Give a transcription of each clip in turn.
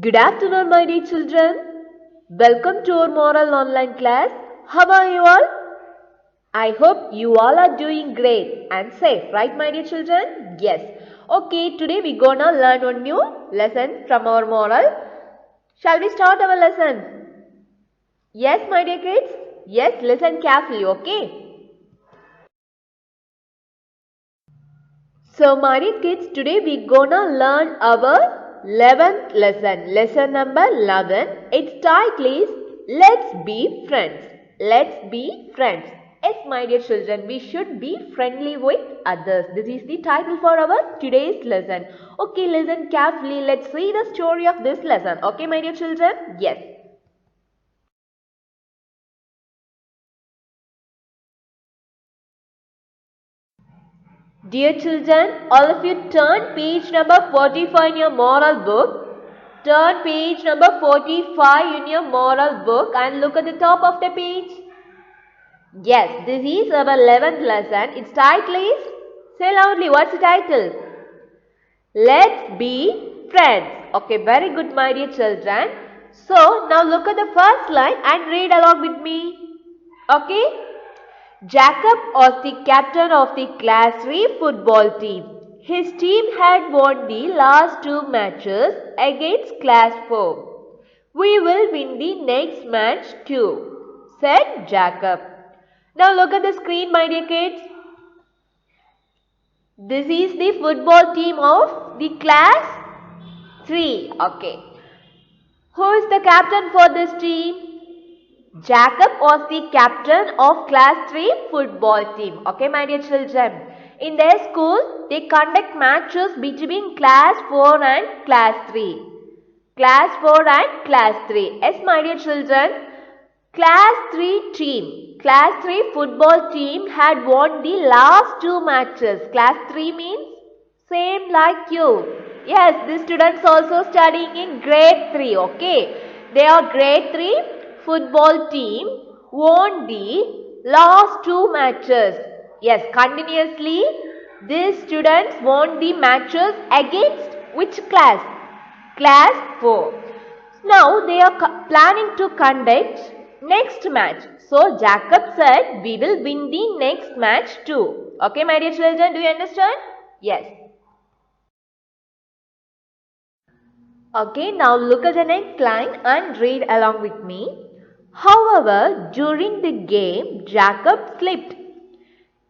Good afternoon, my dear children. Welcome to our moral online class. How are you all? I hope you all are doing great and safe, right, my dear children? Yes. Okay, today we're gonna learn one new lesson from our moral. Shall we start our lesson? Yes, my dear kids? Yes, listen carefully, okay? So, my dear kids, today we're gonna learn our 11th lesson. Lesson number 11. Its title is Let's Be Friends. Let's be friends. Yes, my dear children, we should be friendly with others. This is the title for our today's lesson. Okay, listen carefully. Let's see the story of this lesson. Okay, my dear children? Yes. Dear children, all of you turn page number 45 in your moral book. Turn page number 45 in your moral book and look at the top of the page. Yes, this is our 11th lesson. Its title is, say loudly, what's the title? Let's be friends. Okay, very good, my dear children. So, now look at the first line and read along with me. Okay? Jacob was the captain of the Class 3 football team. His team had won the last two matches against Class 4. We will win the next match too, said Jacob. Now look at the screen, my dear kids. This is the football team of the Class 3. Okay. Who is the captain for this team? Jacob was the captain of Class 3 football team. Okay, my dear children. In their school, they conduct matches between Class 4 and Class 3. Class 4 and Class 3. Yes, my dear children. Class 3 football team had won the last two matches. Class 3 means same like you. Yes, the students also studying in grade 3. Okay. They are grade 3 football team won the last two matches. Yes, continuously these students won the matches against which class? Class 4. Now they are planning to conduct next match. So Jacob said we will win the next match too. Okay, my dear children, do you understand? Yes. Okay, now look at the next line and read along with me. However, during the game, Jacob slipped.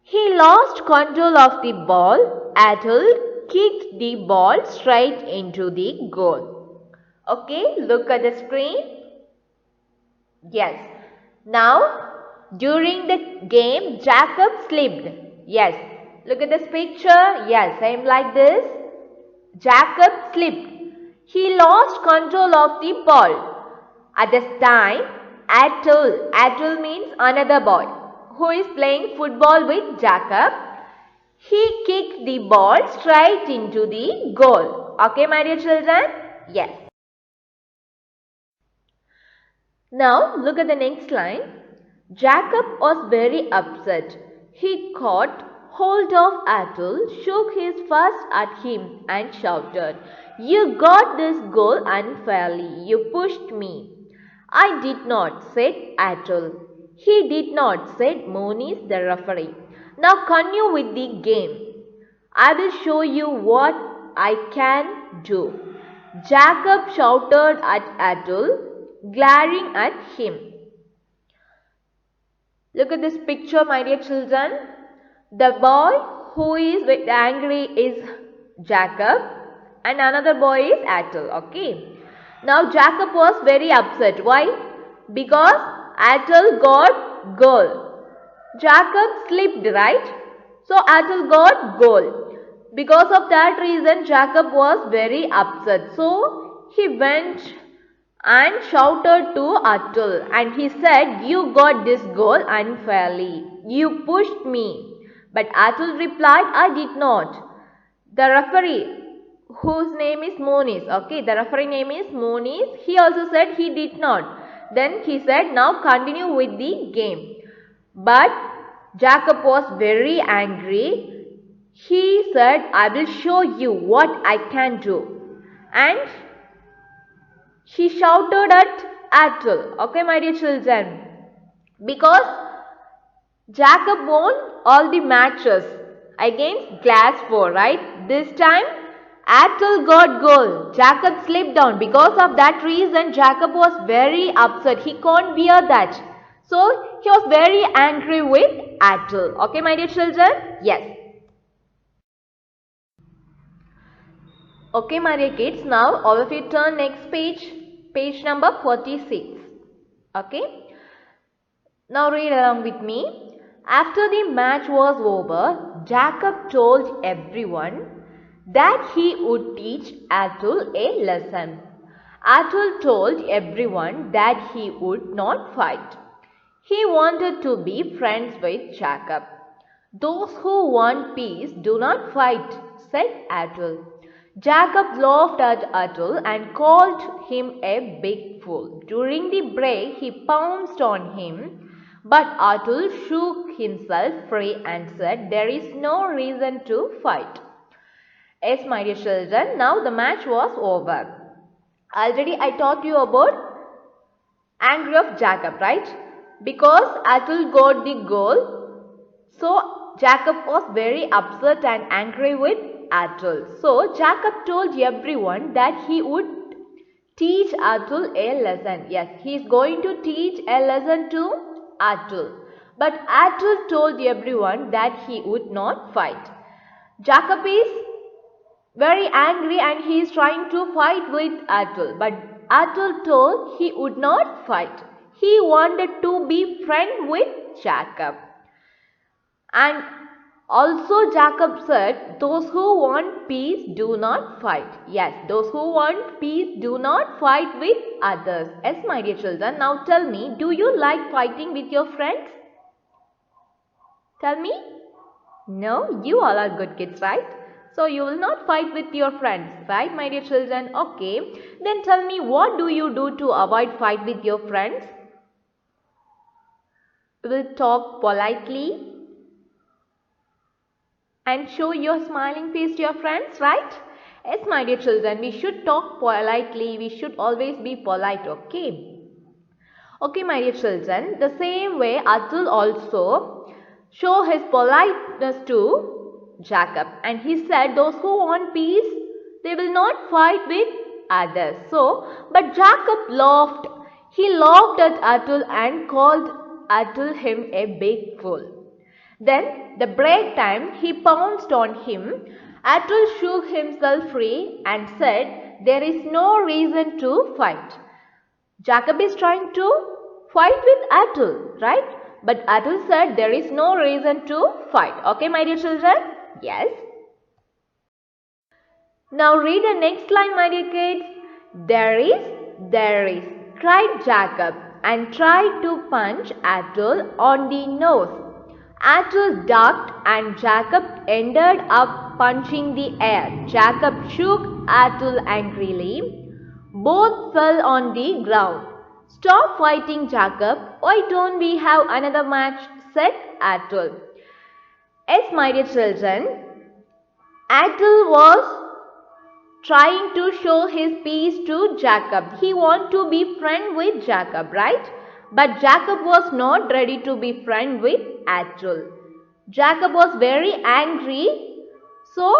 He lost control of the ball. Atul kicked the ball straight into the goal. Okay, look at the screen. Yes. Now, during the game, Jacob slipped. Yes. Look at this picture. Yes, same like this. Jacob slipped. He lost control of the ball. At this time, Atul means another boy who is playing football with Jacob. He kicked the ball straight into the goal. Okay, my dear children? Yes. Now, look at the next line. Jacob was very upset. He caught hold of Atul, shook his fist at him and shouted, "You got this goal unfairly. You pushed me." "I did not," said Atul. "He did not," said Moniz the referee. "Now continue with the game. I will show you what I can do." Jacob shouted at Atul, glaring at him. Look at this picture, my dear children. The boy who is angry is Jacob and another boy is Atul. Okay. Now Jacob was very upset. Why? Because Atul got goal. Jacob slipped, right? So Atul got goal. Because of that reason, Jacob was very upset. So he went and shouted to Atul and he said, "You got this goal unfairly. You pushed me." But Atul replied, "I did not." The referee, whose name is Moniz, okay, the referee name is Moniz, he also said he did not. Then he said, "Now continue with the game." But Jacob was very angry. He said, "I will show you what I can do." And he shouted at Atul. Okay, my dear children. Because Jacob won all the matches against Class 4, right? This time Atul got goal. Jacob slipped down. Because of that reason, Jacob was very upset. He can't bear that. So, he was very angry with Atul. Okay, my dear children? Yes. Okay, my dear kids. Now, all of you turn next page. Page number 46. Okay. Now, read along with me. After the match was over, Jacob told everyone that he would teach Atul a lesson. Atul told everyone that he would not fight. He wanted to be friends with Jacob. Those who want peace do not fight, said Atul. Jacob laughed at Atul and called him a big fool. During the break, he pounced on him. But Atul shook himself free and said, there is no reason to fight. Yes, my dear children, now the match was over. Already I taught you about anger of Jacob, right? Because Atul got the goal, so Jacob was very upset and angry with Atul. So Jacob told everyone that he would teach Atul a lesson. Yes, he is going to teach a lesson to Atul. But Atul told everyone that he would not fight. Jacob is very angry and he is trying to fight with Atul. But Atul told he would not fight. He wanted to be friend with Jacob. And also Jacob said, those who want peace do not fight. Yes, those who want peace do not fight with others. Yes, my dear children. Now tell me, do you like fighting with your friends? Tell me. No, you all are good kids, right? So you will not fight with your friends, right, my dear children? Okay. Then tell me, what do you do to avoid fight with your friends? You will talk politely and show your smiling face to your friends, right? Yes, my dear children, we should talk politely. We should always be polite, okay? Okay, my dear children, the same way Atul also show his politeness to Jacob. And he said, those who want peace, they will not fight with others. So, but Jacob laughed. He laughed at Atul and called Atul him a big fool. Then, the break time, he pounced on him. Atul shook himself free and said, there is no reason to fight. Jacob is trying to fight with Atul, right? But Atul said, there is no reason to fight. Okay, my dear children? Yes. Now read the next line, my dear kids. There is, cried Jacob and tried to punch Atul on the nose. Atul ducked and Jacob ended up punching the air. Jacob shook Atul angrily. Both fell on the ground. Stop fighting, Jacob. Why don't we have another match? Said Atul. Yes, my dear children, Atul was trying to show his peace to Jacob. He wanted to be friend with Jacob, right? But Jacob was not ready to be friend with Atul. Jacob was very angry, so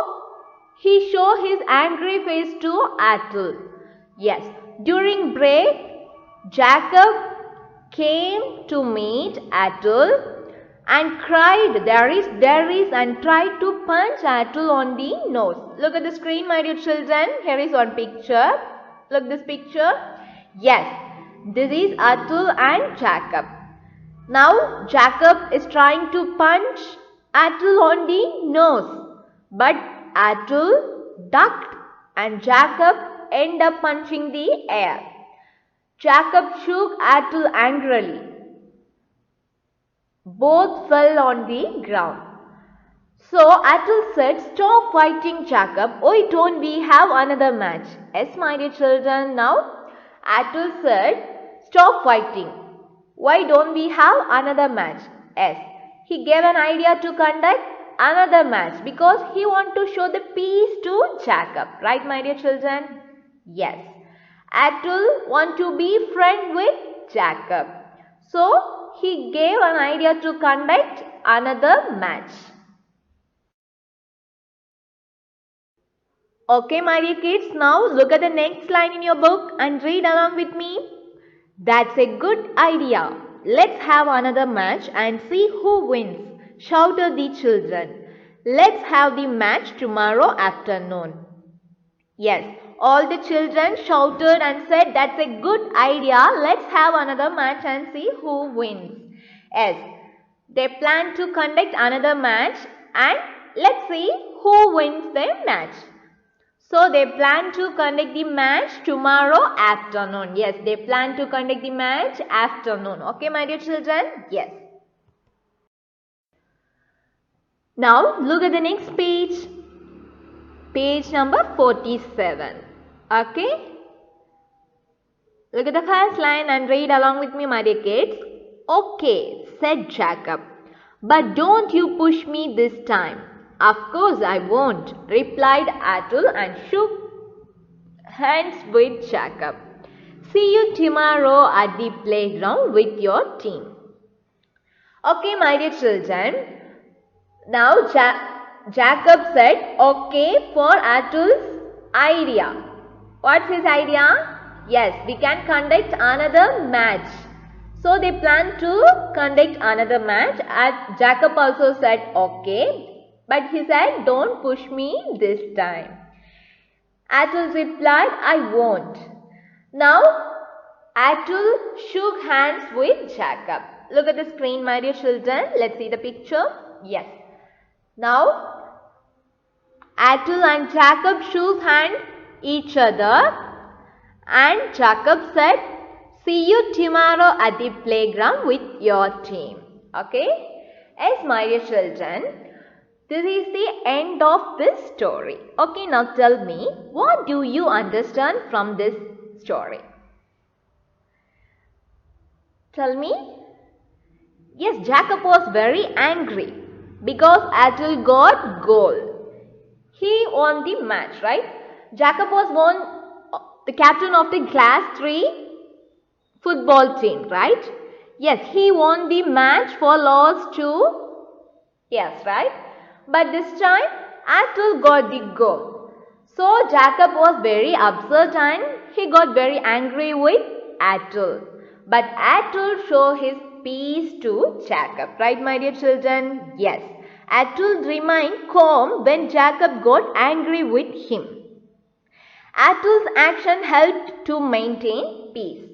he showed his angry face to Atul. Yes, during break, Jacob came to meet Atul and cried, there is, and tried to punch Atul on the nose. Look at the screen, my dear children. Here is one picture. Look this picture. Yes. This is Atul and Jacob. Now Jacob is trying to punch Atul on the nose. But Atul ducked and Jacob ended up punching the air. Jacob shook Atul angrily. Both fell on the ground. So Atul said, stop fighting, Jacob. Why don't we have another match? Yes, my dear children. Now Atul said, stop fighting. Why don't we have another match? Yes. He gave an idea to conduct another match because he wanted to show the peace to Jacob. Right, my dear children? Yes. Atul want to be friend with Jacob. So he gave an idea to conduct another match. Okay, my dear kids, now look at the next line in your book and read along with me. That's a good idea. Let's have another match and see who wins, shouted the children. Let's have the match tomorrow afternoon. Yes, all the children shouted and said, that's a good idea. Let's have another match and see who wins. Yes, they plan to conduct another match and let's see who wins the match. So they plan to conduct the match tomorrow afternoon. Yes, they plan to conduct the match afternoon. Okay, my dear children? Yes. Now look at the next page. Page number 47. Okay. Look at the first line and read along with me, my dear kids. Okay, said Jacob. But don't you push me this time. Of course I won't, replied Atul and shook hands with Jacob. See you tomorrow at the playground with your team. Okay, my dear children. Now Jacob said okay for Atul's idea. What's his idea? Yes, we can conduct another match. So they plan to conduct another match. As Jacob also said okay. But he said, don't push me this time. Atul replied, I won't. Now, Atul shook hands with Jacob. Look at the screen, my dear children. Let's see the picture. Yes. Now, Atul and Jacob shook hands each other. And Jacob said, see you tomorrow at the playground with your team. Okay? Yes, my dear children. This is the end of this story. Okay, now tell me, what do you understand from this story? Tell me. Yes, Jacob was very angry because Atul got goal. He won the match, right? Jacob was the captain of the class 3 football team, right? Yes, he won the match for loss to, yes, right? But this time, Atul got the goal. So, Jacob was very upset and he got very angry with Atul. But Atul showed his peace to Jacob. Right, my dear children? Yes. Atul remained calm when Jacob got angry with him. Atul's action helped to maintain peace.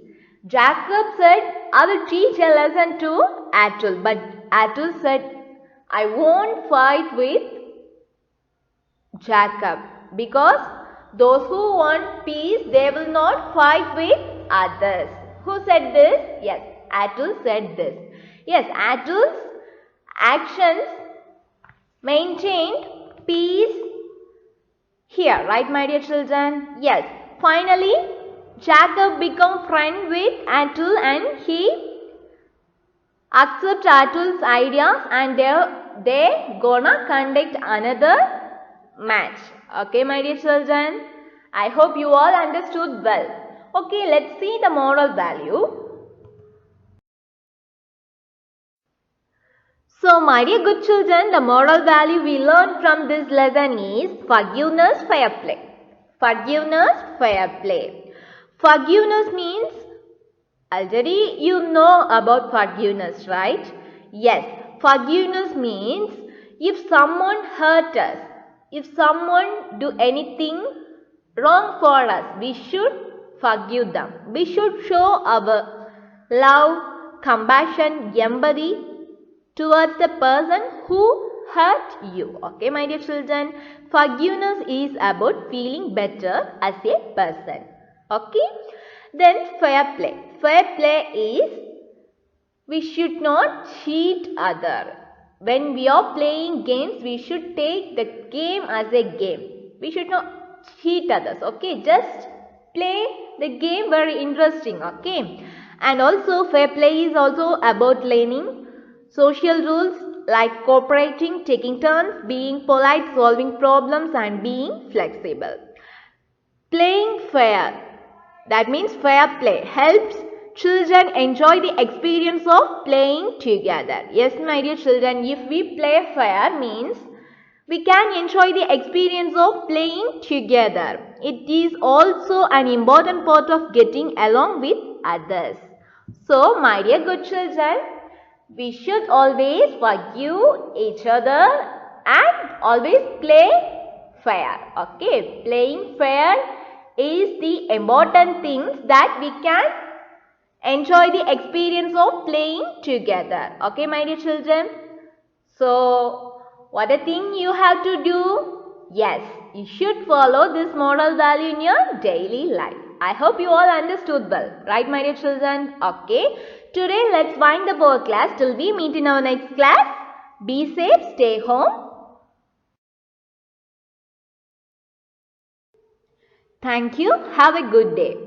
Jacob said, I will teach a lesson to Atul. But Atul said, I won't fight with Jacob because those who want peace, they will not fight with others. Who said this? Yes, Atul said this. Yes, Atul's actions maintained peace here, right, my dear children? Yes. Finally, Jacob became friend with Atul and he accept Atul's ideas and they gonna conduct another match. Okay, my dear children? I hope you all understood well. Okay, let's see the moral value. So, my dear good children, the moral value we learned from this lesson is forgiveness, fair play. Forgiveness, fair play. Forgiveness means, already you know about forgiveness, right? Yes, forgiveness means if someone hurt us, if someone do anything wrong for us, we should forgive them. We should show our love, compassion, empathy towards the person who hurt you. Okay, my dear children, forgiveness is about feeling better as a person. Okay, then fair play. Fair play is we should not cheat other. When we are playing games, we should take the game as a game. We should not cheat others. Okay, just play the game very interesting. Okay, and also fair play is also about learning social rules like cooperating, taking turns, being polite, solving problems and being flexible. Playing fair that means fair play, helps children enjoy the experience of playing together. Yes, my dear children, if we play fair means we can enjoy the experience of playing together. It is also an important part of getting along with others. So, my dear good children, we should always forgive each other and always play fair. Okay, playing fair is the important things that we can enjoy the experience of playing together. Okay, my dear children. So, what a thing you have to do? Yes, you should follow this moral value in your daily life. I hope you all understood well. Right, my dear children? Okay. Today, let's wind up our class till we meet in our next class. Be safe, stay home. Thank you. Have a good day.